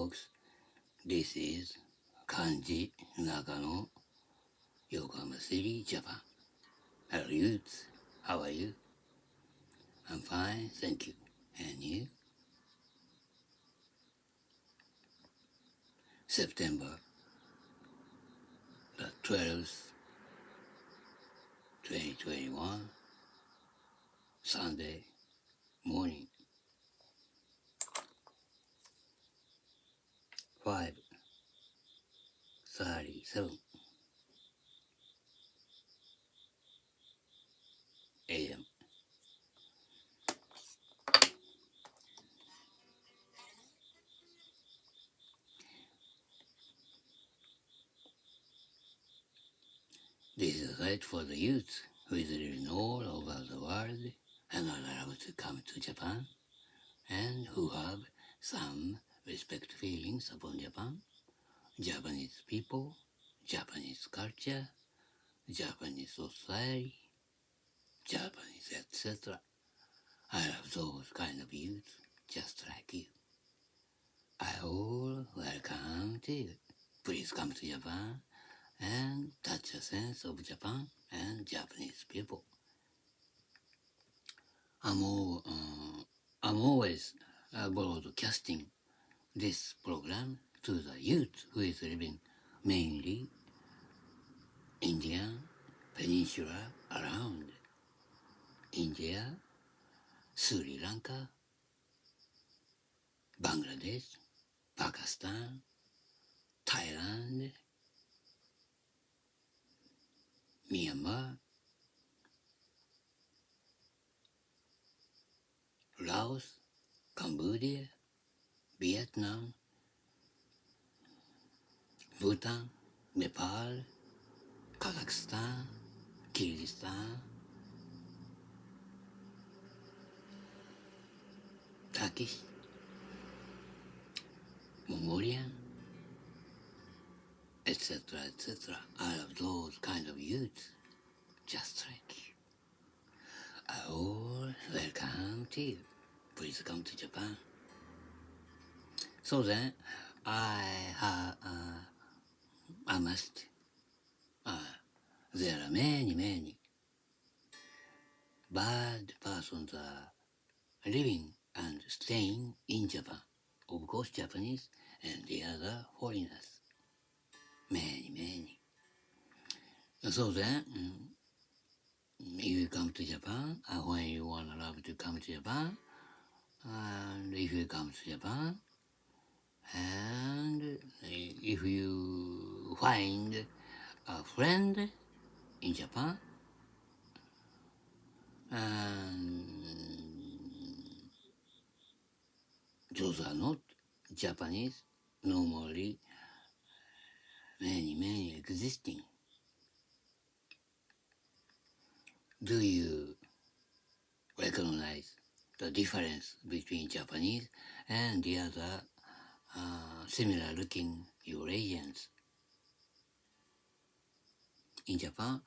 folks. This is Kanji Nakano, Yokohama City, Japan. Hello, youths. How are you? I'm fine, thank you. And you? September the 12th, 2021, Sunday morning, 5:37 a.m. This is a site for the youth who is living all over the world and are allowed to come to Japan, and who have some respect feelings upon Japan, Japanese people, Japanese culture, Japanese society, Japanese, etc. I love those kind of youth, just like you. I all welcome to you. Please come to Japan and touch a sense of Japan and Japanese people. I'm always broadcasting this program to the youth who is living mainly Indian Peninsula around India, Sri Lanka, Bangladesh, Pakistan, Thailand, Myanmar, Laos, Cambodia, Vietnam, Bhutan, Nepal, Kazakhstan, Kyrgyzstan, Turkish, Mongolian, etc., etc. I love those kind of youths, just like you. I all welcome to you. Please come to Japan. So then, I must. There are many bad persons living and staying in Japan. Of course, Japanese and the other foreigners. Many. So then, if you come to Japan, when you want to love to come to Japan, and if you come to Japan, and if you find a friend in Japan, and those are not Japanese, normally many existing. Do you recognize the difference between Japanese and the other similar looking Eurasians? In Japan,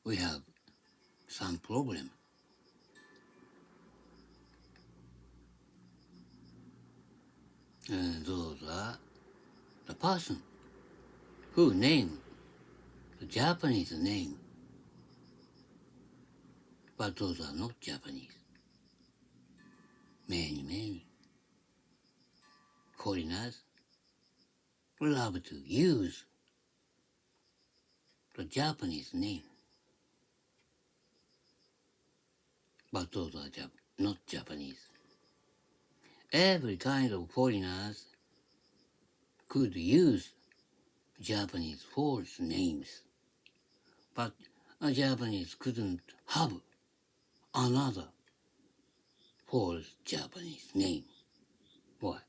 we have some problem. And those are the person who named the Japanese name, but those are not Japanese. Many foreigners love to use the Japanese name, but those are not Japanese. Every kind of foreigners could use Japanese false names, but a Japanese couldn't have another false Japanese name. Why?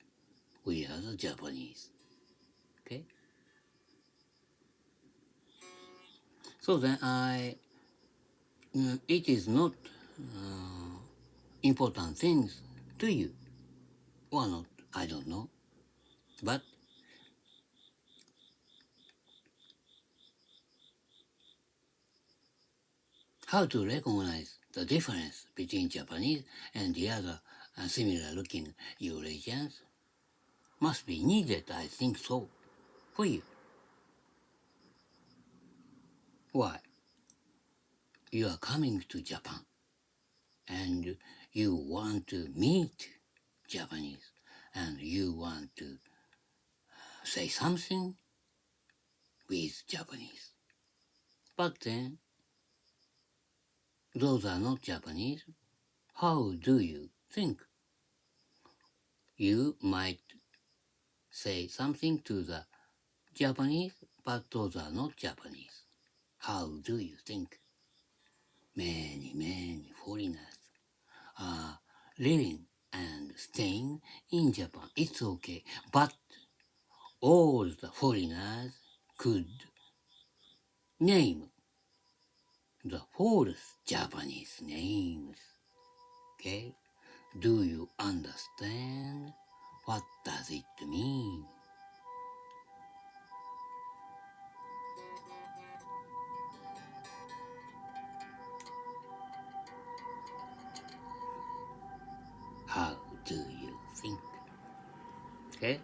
We are the Japanese. Okay? So then it is not important things to you, or not, I don't know, but how to recognize the difference between Japanese and the other similar-looking Eurasians must be needed, I think so, for you. Why? You are coming to Japan, and you want to meet Japanese, and you want to say something with Japanese. But then, those are not Japanese. How do you think? You might say something to the Japanese, but those are not Japanese. How do you think? Many foreigners are living and staying in Japan. It's okay, but all the foreigners could name the false Japanese names. Okay? Do you understand? What does it mean? How do you think? Okay?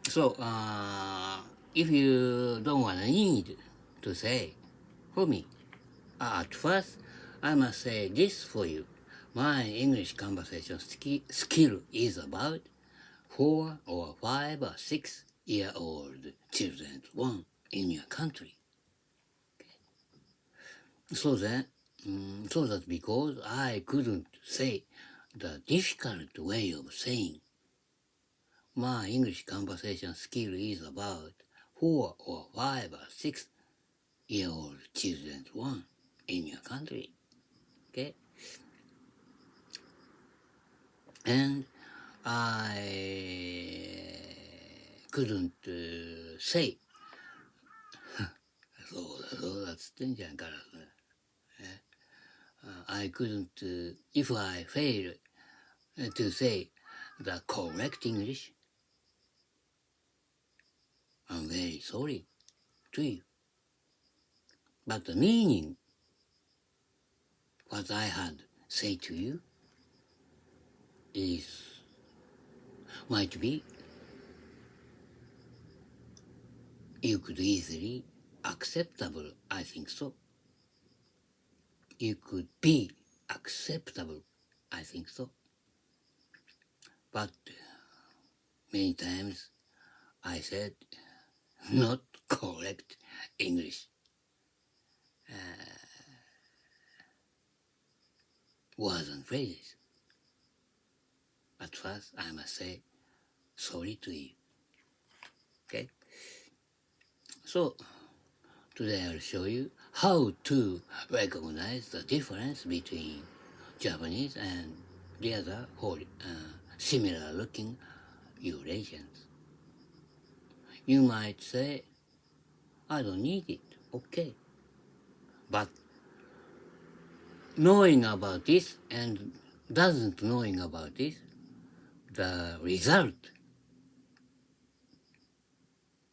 So, if you don't want to need to say for me, at first, I must say this for you. My English conversation skill is about 4 or 5 or 6-year-old children one in your country. So that because I couldn't say the difficult way of saying, my English conversation skill is about 4 or 5 or 6-year-old children one in your country. Okay? And I couldn't say そうだっつってんじゃんからね。I couldn't, if I fail to say the correct English, I'm very sorry to you. But the meaning, what I had say to you, might be you could easily acceptable, I think so. You could be acceptable, I think so. But many times I said not correct English. Words and phrases. At first, I must say sorry to you. Okay? So, today I'll show you how to recognize the difference between Japanese and the other similar-looking Eurasians. You might say, I don't need it. Okay. But knowing about this and doesn't knowing about this, the result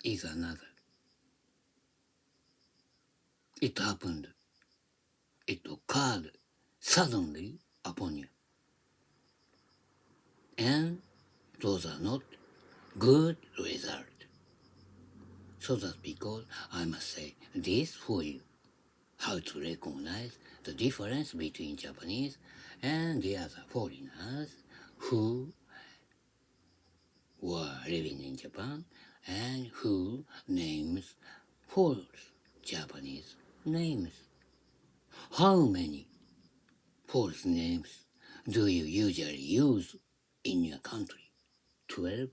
is another. It happened. It occurred suddenly upon you. And those are not good results. So that's because I must say this for you. How to recognize the difference between Japanese and the other foreigners who were living in Japan and who names false Japanese names. How many false names do you usually use in your country? 12?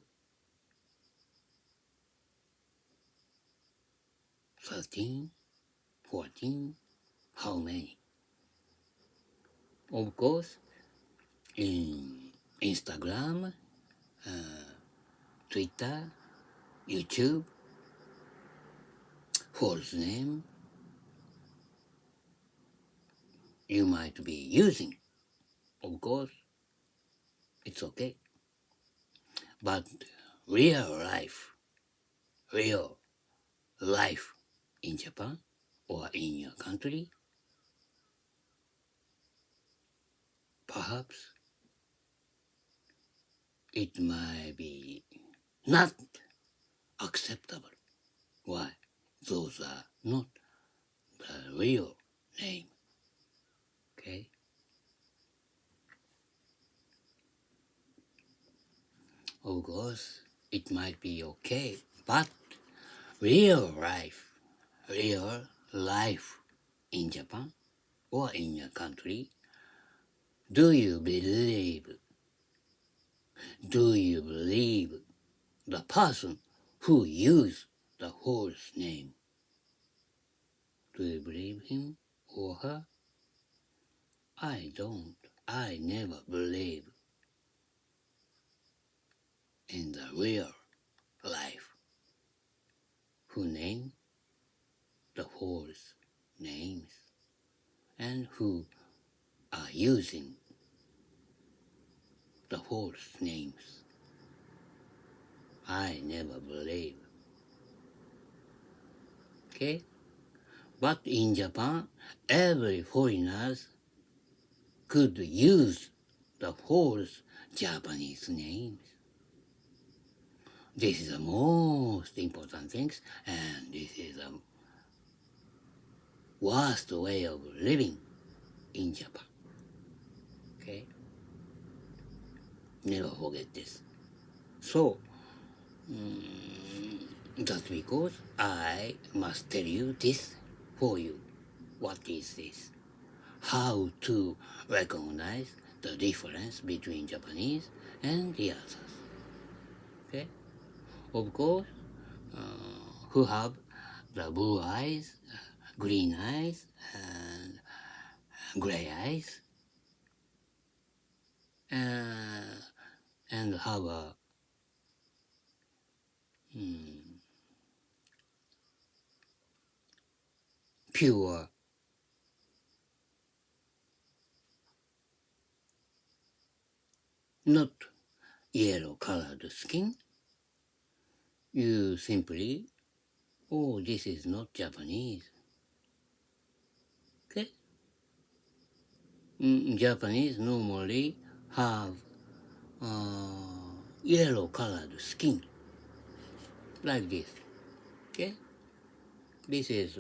13? 14? How many? Of course, in Instagram, Twitter, YouTube, false name you might be using. Of course, it's okay. But real life in Japan or in your country, perhaps it might be not acceptable. Why? Those are not the real name. Okay? Of course, it might be okay, but real life in Japan or in your country, do you believe the person who used the false name? Do you believe him or her? I don't. I never believe in the real life who name the false names and who are using the false names. I never believe. Okay? But in Japan, every foreigners could use the false Japanese names. This is the most important thing, and this is the worst way of living in Japan. Okay? Never forget this. So, that's because I must tell you this for you. What is this? How to recognize the difference between Japanese and the others. Okay? Of course, who have the blue eyes, green eyes, and gray eyes, and have a pure not yellow colored skin, you simply, oh, this is not Japanese. Okay? Japanese normally have yellow colored skin, like this. Okay? This is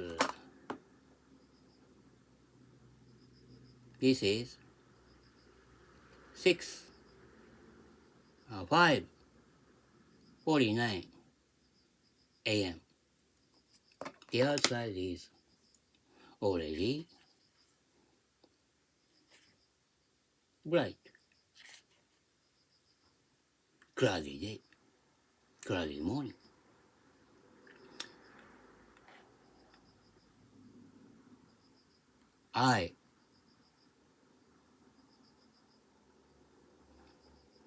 5:49 a.m. The outside is already bright, cloudy day, cloudy morning. I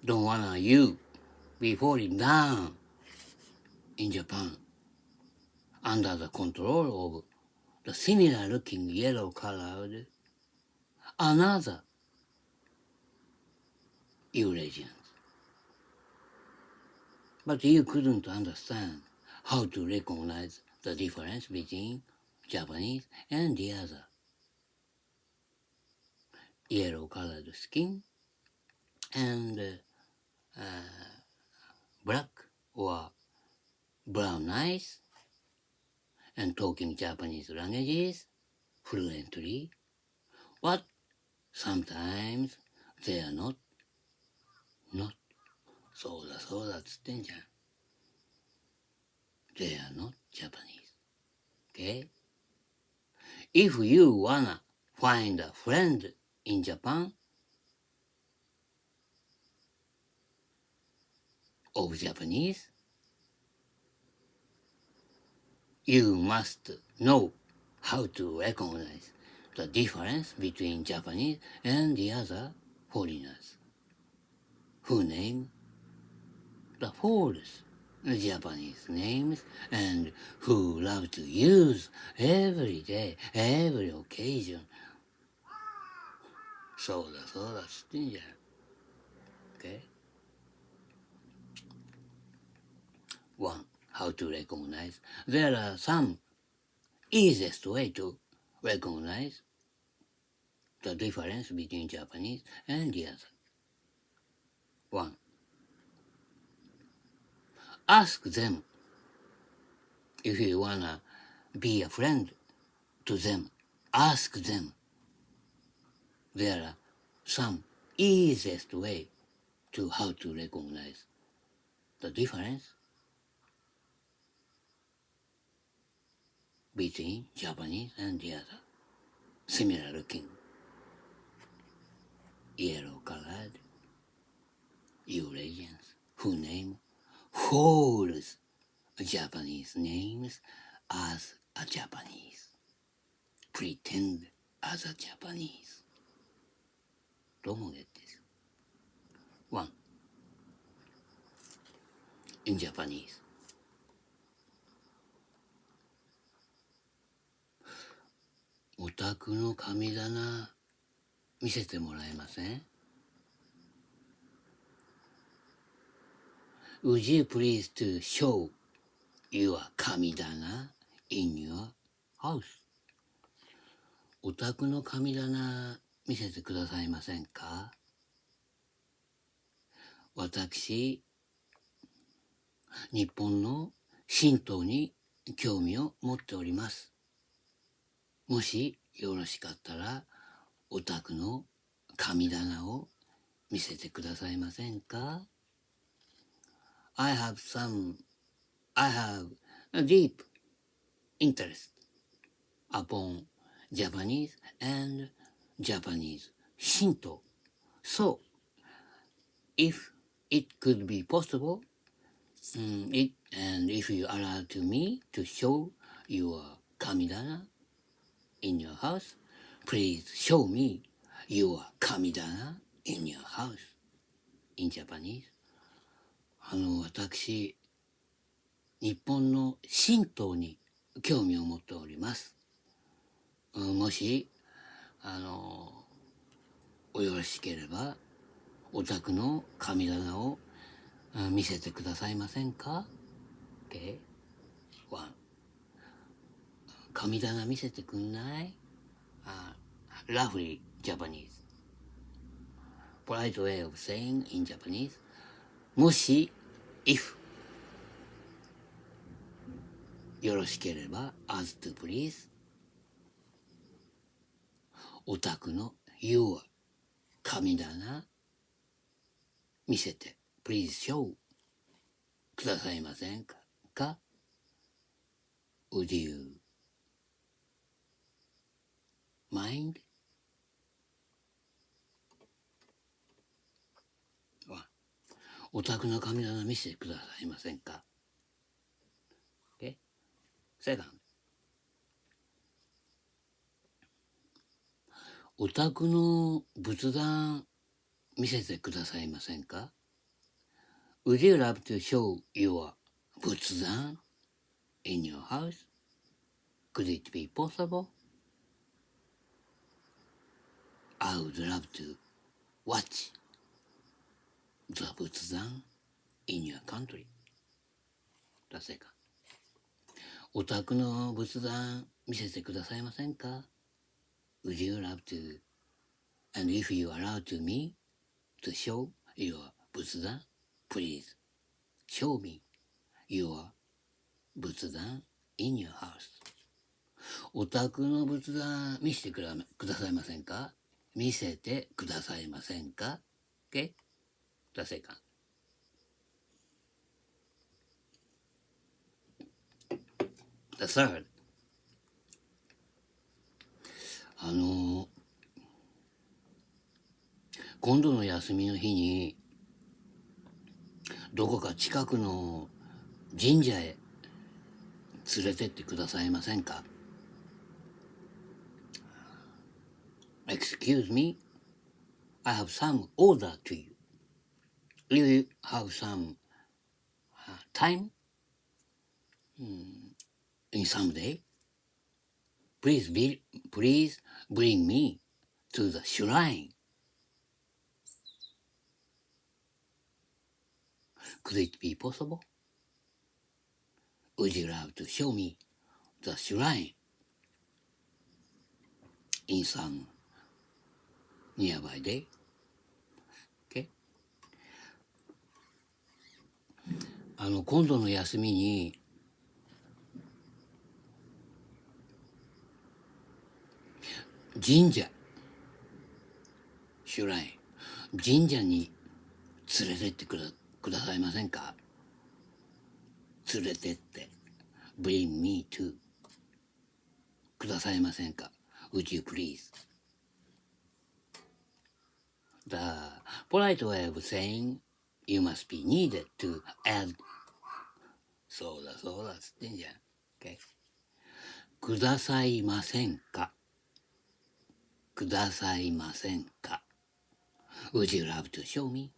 don't wanna you be falling down in Japan under the control of the similar looking yellow colored another Eurasians. But you couldn't understand how to recognize the difference between Japanese and the other yellow colored skin and black or brown eyes and talking Japanese languages fluently, but sometimes they are not そうだそうだっつってんじゃん。They are not Japanese. Okay? If you wanna find a friend in Japan of Japanese, you must know how to recognize the difference between Japanese and the other foreigners who name the false Japanese names and who love to use every day, every occasion. そうだそうだっつってんじゃん。Okay? 1. How to recognize. There are some easiest way to recognize the difference between Japanese and the other. 1. Ask them if you wanna be a friend to them. Ask them. There are some easiest way to how to recognize the difference between Japanese and the other. Similar looking, yellow-colored Eurasians who name false Japanese names as a Japanese, pretend as a Japanese. どうもget this. 1. In Japanese. お宅の神棚見せてもらえません？ Would you please to show your 神棚 in your house? お宅の神棚見せてくださいませんか？私、日本の神道に興味を持っております。もしよろしかったら、お宅の神棚を見せてくださいませんか？ I have a deep interest upon Japanese and Japanese Shinto. So, if it could be possible, and if you allow to me to show your kamidana in your house, please show me your kamidana in your house in Japanese. 私、日本の神道に興味を持っております。もし、およろしければ、お宅の神棚を見せてくださいませんか？ Okay. 1. 神棚見せてくんない？ Roughly Japanese. Polite way of saying in Japanese. もし、if よろしければ as to please お宅の your 神棚見せて please show くださいませんか Would you mind? お宅の神棚見せてくださいませんか？ Okay. Second. お宅の仏壇見せてくださいませんか？ Would you love to show your 仏壇 in your house? Could it be possible? I would love to watch the 仏壇 in your country. The second. お宅の仏壇見せてくださいませんか？ Would you love to, and if you allow to me to show your 仏壇 please show me your 仏壇 in your house. お宅の仏壇見せてくださいませんか？見せてくださいませんか？ Okay? The second. The third. 今度の休みの日にどこか近くの神社へ連れてってくださいませんか？ Excuse me, I have some order to you. Do you have some time in some day? Please bring me to the shrine. Could it be possible? Would you love to show me the shrine in some nearby day. Okay? 今度の休みに神社、シュライン、神社に連れてってくださいませんか？連れてって。Bring me to. くださいませんか？ Would you please? The polite way of saying you must be needed to add. そうだそうだっつってんじゃん。Okay? くださいませんか？くださいませんか？ Would you love to show me?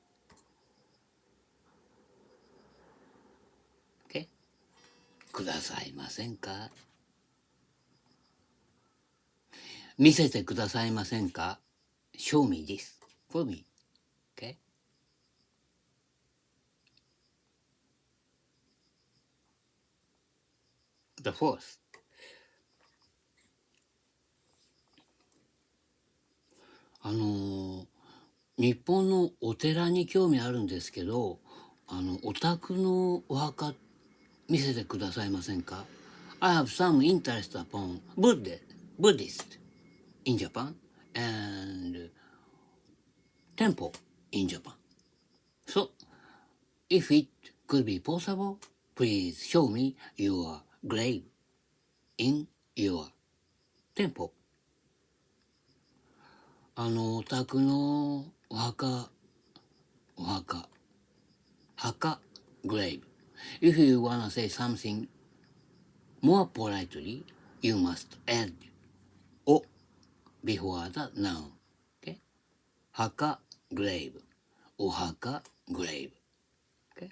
Okay? くださいませんか？見せてくださいませんか？ Show me this for me. Okay? The fourth. 日本のお寺に興味あるんですけど、お宅のお墓見せてくださいませんか？ I have some interest upon Buddhist in Japan and temple in Japan. So, if it could be possible, please show me your grave in your temple. お宅のお墓、grave. If you wanna say something more politely, you must add o before the noun. Okay? 墓、grave. お墓、grave. Okay?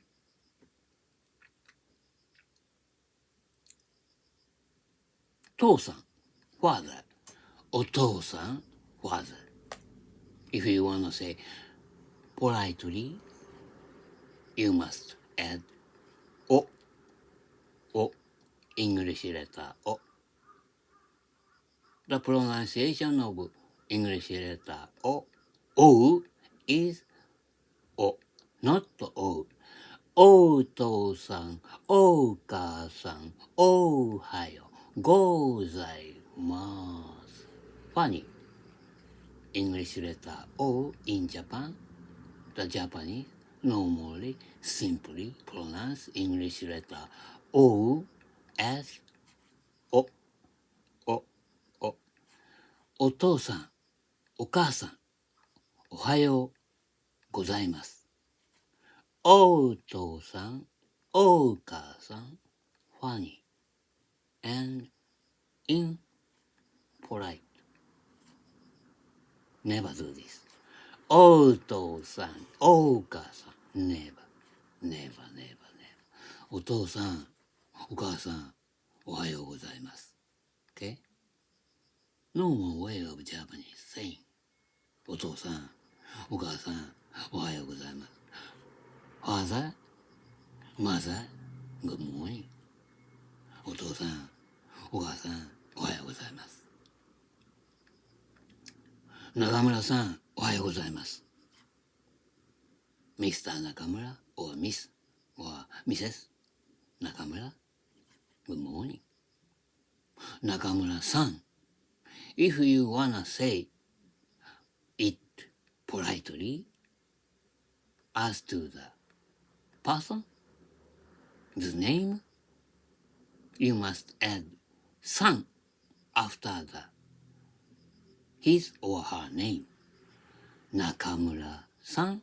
父さん、father. お父さん、father. If you wanna say politely, you must add o, English letter o. The pronunciation of English letter o is o, not o. お父さん、お母さん、おはようございます。Funny. English letter O in Japan, the Japanese normally simply pronounce English letter O as O. お父さん、お母さん、おはようございます。お父さん、お母さん、funny and impolite. Never do this. お父さん、お母さん、never. お父さん、お母さん、おはようございます。Okay? Normal way of Japanese saying. お父さん、お母さん、おはようございます。Father, mother, good morning. お父さん、お母さん、おはようございます。中村さん、おはようございます。Mr. 中村 or Miss or Mrs. 中村 Good morning. 中村さん If you wanna say it politely, as to the person, the name, you must add san after his or her name. 中村さん、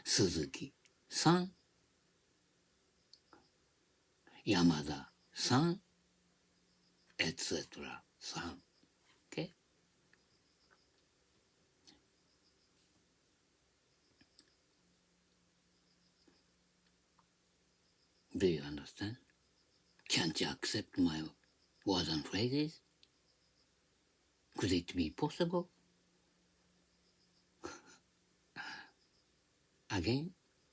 鈴木さん、山田さん、etc. さん。Okay? Do you understand? Can't you accept my words and phrases? Could it be possible? Again,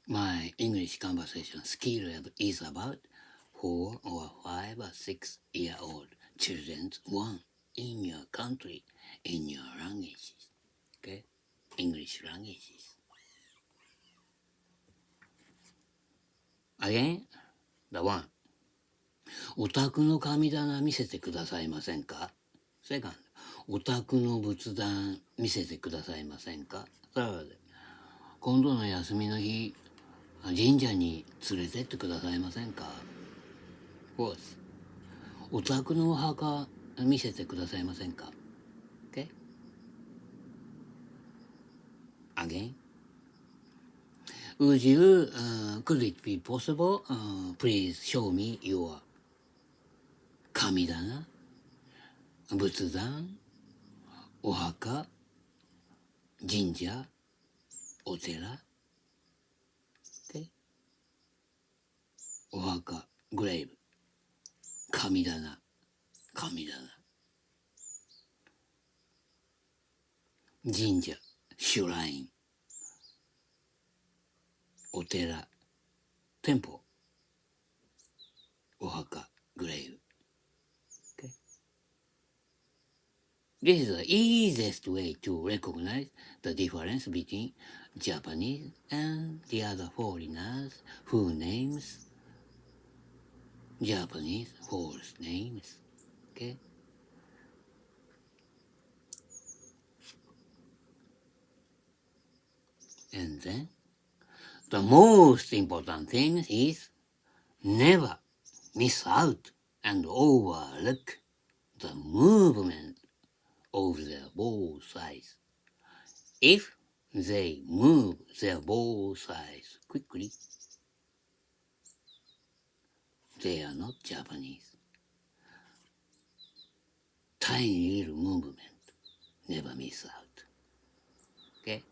my English conversation skill level is about 4 or 5 or 6-year-old children's one in your country, in your languages. Okay? English languages. Again, the one. お宅の神棚見せてくださいませんか？ Second. お宅の仏壇見せてくださいませんか？ Third. 今度の休みの日、神社に連れてってくださいませんか？ Fourth. お宅のお墓見せてくださいませんか？ Okay? Again. Would you, could it be possible, please show me your 神棚、仏壇、お墓、神社、お寺、okay? お墓、グレーブ、神棚、神棚、神社、シュライン、お寺、店舗、お墓、グレーブ。Okay? This is the easiest way to recognize the difference between Japanese and the other foreigners who names Japanese false names. Okay? And then, the most important thing is never miss out and overlook the movement of their both sides. If they move their both sides quickly, they are not Japanese. Tiny little movement, never miss out. Okay?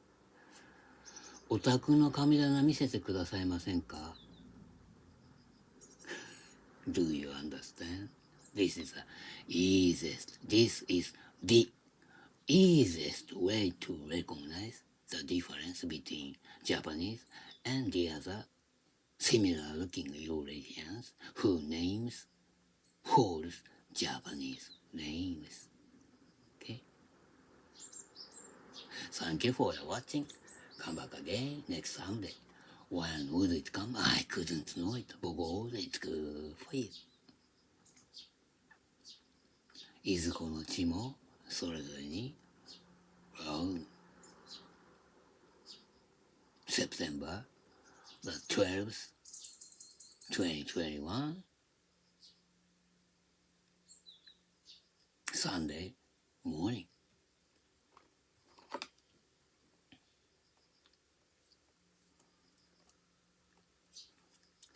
お宅の神棚見せてくださいませんか？ Do you understand? This is the easiest way to recognize the difference between Japanese and the other similar looking Eurasians who names false Japanese names. Okay? Thank you for watching. Come back again next Sunday. When would it come? I couldn't know it because it's good for you. いずこの地もそれぞれに September the 12th, 2021, Sunday morning.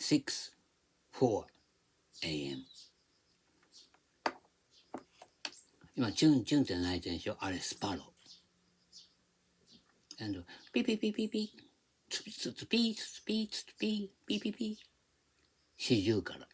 4 a.m. 今チュンチュンって鳴いてるでしょ。あれスパロー。And ピピピピピツピツピツピツピピピピシジュウカラ。